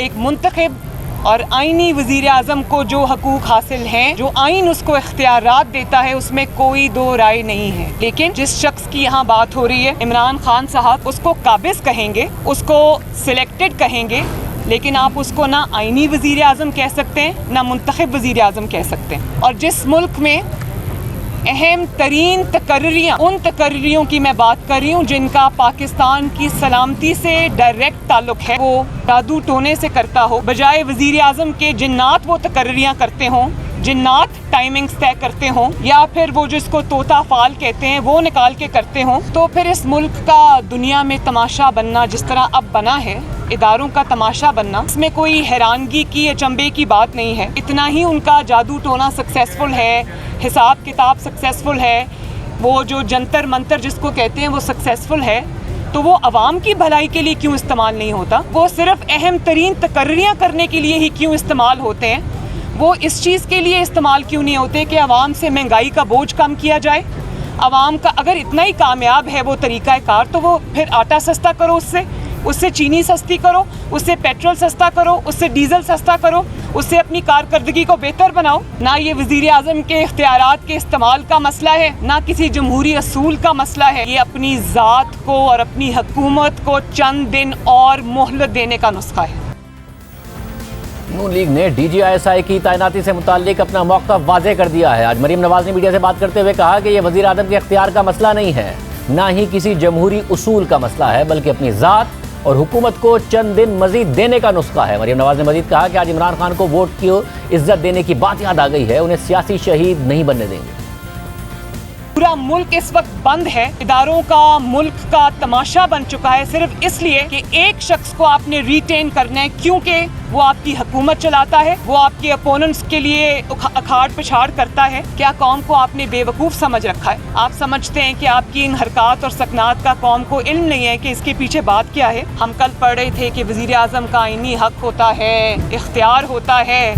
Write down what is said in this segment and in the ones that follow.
ایک منتخب اور آئینی وزیر اعظم کو جو حقوق حاصل ہیں، جو آئین اس کو اختیارات دیتا ہے، اس میں کوئی دو رائے نہیں ہے. لیکن جس شخص کی یہاں بات ہو رہی ہے عمران خان صاحب، اس کو قابض کہیں گے، اس کو سلیکٹڈ کہیں گے، لیکن آپ اس کو نہ آئینی وزیر اعظم کہہ سکتے ہیں نہ منتخب وزیر اعظم کہہ سکتے ہیں. اور جس ملک میں اہم ترین تقرریاں، ان تقرریوں کی میں بات کر رہی ہوں جن کا پاکستان کی سلامتی سے ڈائریکٹ تعلق ہے، وہ جادو ٹونے سے کرتا ہو، بجائے وزیر اعظم کے جنات وہ تقرریاں کرتے ہوں، جنات ٹائمنگز طے کرتے ہوں، یا پھر وہ جس کو طوطا فال کہتے ہیں وہ نکال کے کرتے ہوں، تو پھر اس ملک کا دنیا میں تماشا بننا جس طرح اب بنا ہے، اداروں کا تماشا بننا، اس میں کوئی حیرانگی کی اچنبے کی بات نہیں ہے. اتنا ہی ان کا جادو ٹونا سکسیسفل ہے، حساب کتاب سکسیسفل ہے، وہ جو جنتر منتر جس کو کہتے ہیں وہ سکسیسفل ہے، تو وہ عوام کی بھلائی کے لیے کیوں استعمال نہیں ہوتا؟ وہ صرف اہم ترین تقرریاں کرنے کے لیے ہی کیوں استعمال ہوتے ہیں؟ وہ اس چیز کے لیے استعمال کیوں نہیں ہوتے کہ عوام سے مہنگائی کا بوجھ کم کیا جائے؟ عوام کا اگر اتنا ہی کامیاب ہے وہ طریقہ کار، تو وہ پھر آٹا سستا کرو، اس سے چینی سستی کرو، اس سے پیٹرول سستا کرو، اس سے ڈیزل سستا کرو، اس سے اپنی کارکردگی کو بہتر بناؤ. نہ یہ وزیر اعظم کے اختیارات کے استعمال کا مسئلہ ہے، نہ کسی جمہوری اصول کا مسئلہ ہے، یہ اپنی ذات کو اور اپنی حکومت کو چند دن اور مہلت دینے کا نسخہ ہے. نون لیگ نے D G I S I کی تعیناتی سے متعلق اپنا موقف واضح کر دیا ہے. آج مریم نواز نے میڈیا سے بات کرتے ہوئے کہا کہ یہ وزیر اعظم کے اختیار کا مسئلہ نہیں ہے، نہ ہی کسی جمہوری اصول کا مسئلہ ہے، بلکہ اپنی ذات اور حکومت کو چند دن مزید دینے کا نسخہ ہے. مریم نواز نے مزید کہا کہ آج عمران خان کو ووٹ کی عزت دینے کی بات یاد آ گئی ہے، انہیں سیاسی شہید نہیں بننے دیں گے. پورا ملک اس وقت بند ہے، اداروں کا ملک کا تماشا بن چکا ہے، صرف اس لیے کہ ایک شخص کو آپ نے ریٹین کرنا ہے کیونکہ وہ آپ کی حکومت چلاتا ہے، وہ آپ کے اپوننٹس کے لیے اکھاڑ پچھاڑ کرتا ہے. کیا قوم کو آپ نے بے وقوف سمجھ رکھا ہے؟ آپ سمجھتے ہیں کہ آپ کی ان حرکات اور سکنات کا قوم کو علم نہیں ہے کہ اس کے پیچھے بات کیا ہے. ہم کل پڑھ رہے تھے کہ وزیر اعظم کا آئینی حق ہوتا ہے، اختیار ہوتا ہے.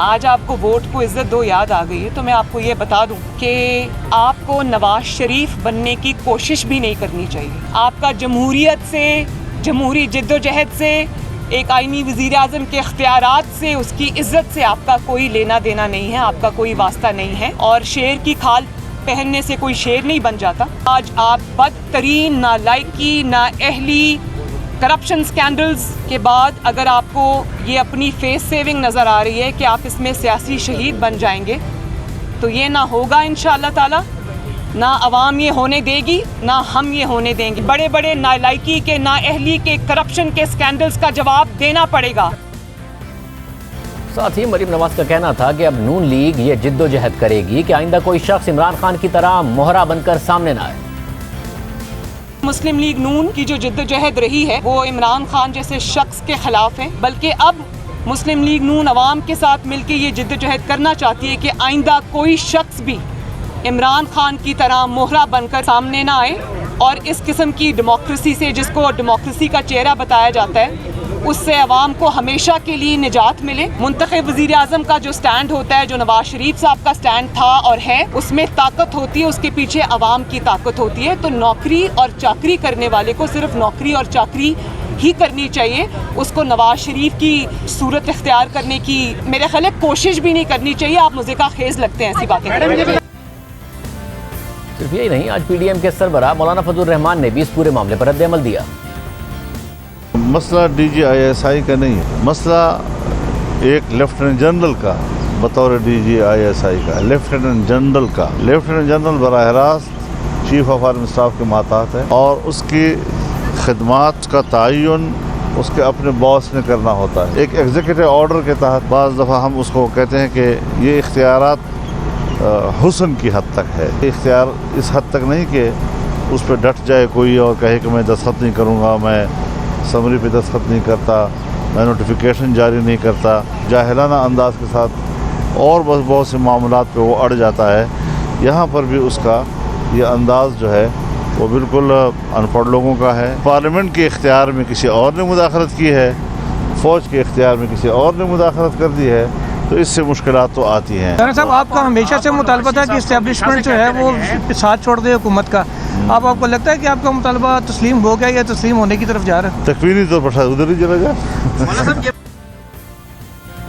آج آپ کو ووٹ کو عزت دو یاد آ گئی ہے، تو میں آپ کو یہ بتا دوں کہ آپ کو نواز شریف بننے کی کوشش بھی نہیں کرنی چاہیے. آپ کا جمہوریت سے، جمہوری جد و جہد سے، ایک آئینی وزیر اعظم کے اختیارات سے، اس کی عزت سے آپ کا کوئی لینا دینا نہیں ہے، آپ کا کوئی واسطہ نہیں ہے. اور شیر کی کھال پہننے سے کوئی شیر نہیں بن جاتا. آج آپ بدترین نالائکی، نااہلی، کرپشن سکینڈلز کے بعد اگر آپ کو یہ اپنی فیس سیونگ نظر آ رہی ہے کہ آپ اس میں سیاسی شہید بن جائیں گے، تو یہ نہ ہوگا انشاءاللہ تعالی، نہ عوام یہ ہونے دے گی، نہ ہم یہ ہونے دیں گے. بڑے بڑے نالائکی کے، نااہلی کے، کرپشن کے سکینڈلز کا جواب دینا پڑے گا. ساتھ ہی مریم نواز کا کہنا تھا کہ اب نون لیگ یہ جد و جہد کرے گی کہ آئندہ کوئی شخص عمران خان کی طرح مہرا بن کر سامنے نہ آئے. مسلم لیگ نون کی جو جد و جہد رہی ہے وہ عمران خان جیسے شخص کے خلاف ہے، بلکہ اب مسلم لیگ نون عوام کے ساتھ مل کے یہ جد و جہد کرنا چاہتی ہے کہ آئندہ کوئی شخص بھی عمران خان کی طرح مہرا بن کر سامنے نہ آئے، اور اس قسم کی ڈیموکریسی سے، جس کو ڈیموکریسی کا چہرہ بتایا جاتا ہے، اس سے عوام کو ہمیشہ کے لیے نجات ملے. منتخب وزیر اعظم کا جو سٹینڈ ہوتا ہے، جو نواز شریف صاحب کا سٹینڈ تھا اور ہے، اس میں طاقت ہوتی ہے، اس کے پیچھے عوام کی طاقت ہوتی ہے. تو نوکری اور چاکری کرنے والے کو صرف نوکری اور چاکری ہی کرنی چاہیے، اس کو نواز شریف کی صورت اختیار کرنے کی میرے خیال ہے کوشش بھی نہیں کرنی چاہیے. آپ مزیکا خیز لگتے ہیں ایسی باتیں کریں. صرف یہی نہیں، آج پی ڈی ایم کے سربراہ مولانا فضل الرحمان نے بھی اس پورے معاملے پر رد عمل دیا. مسئلہ ڈی جی آئی ایس آئی کا نہیں ہے، مسئلہ ایک لیفٹیننٹ جنرل کا بطور ڈی جی آئی ایس آئی کا، لیفٹیننٹ جنرل کا. لیفٹیننٹ جنرل براہ راست چیف آف آرمی اسٹاف کے ماتحت ہے، اور اس کی خدمات کا تعین اس کے اپنے باس نے کرنا ہوتا ہے. ایک ایگزیکٹو آرڈر کے تحت بعض دفعہ ہم اس کو کہتے ہیں کہ یہ اختیارات حسن کی حد تک ہے. اختیار اس حد تک نہیں کہ اس پہ ڈٹ جائے کوئی اور کہے کہ میں دستخط نہیں کروں گا، میں سمری پہ دستخط نہیں کرتا، میں نوٹیفیکیشن جاری نہیں کرتا. جاہلانہ انداز کے ساتھ اور بہت سے معاملات پہ وہ اڑ جاتا ہے. یہاں پر بھی اس کا یہ انداز جو ہے وہ بالکل ان پڑھ لوگوں کا ہے. پارلیمنٹ کے اختیار میں کسی اور نے مداخلت کی ہے، فوج کے اختیار میں کسی اور نے مداخلت کر دی ہے، تو اس سے مشکلات تو آتی ہیں. صاحب آپ کا ہمیشہ سے مطالبہ تھا کہ اسٹیبلشمنٹ جو ہے وہ ساتھ چھوڑ دے حکومت کا. آپ کو لگتا ہے کہ آپ کا مطالبہ تسلیم ہو گیا یا تسلیم ہونے کی طرف جا رہا ہے؟ تکوینی طور پر ادھر ہی چلا جائے.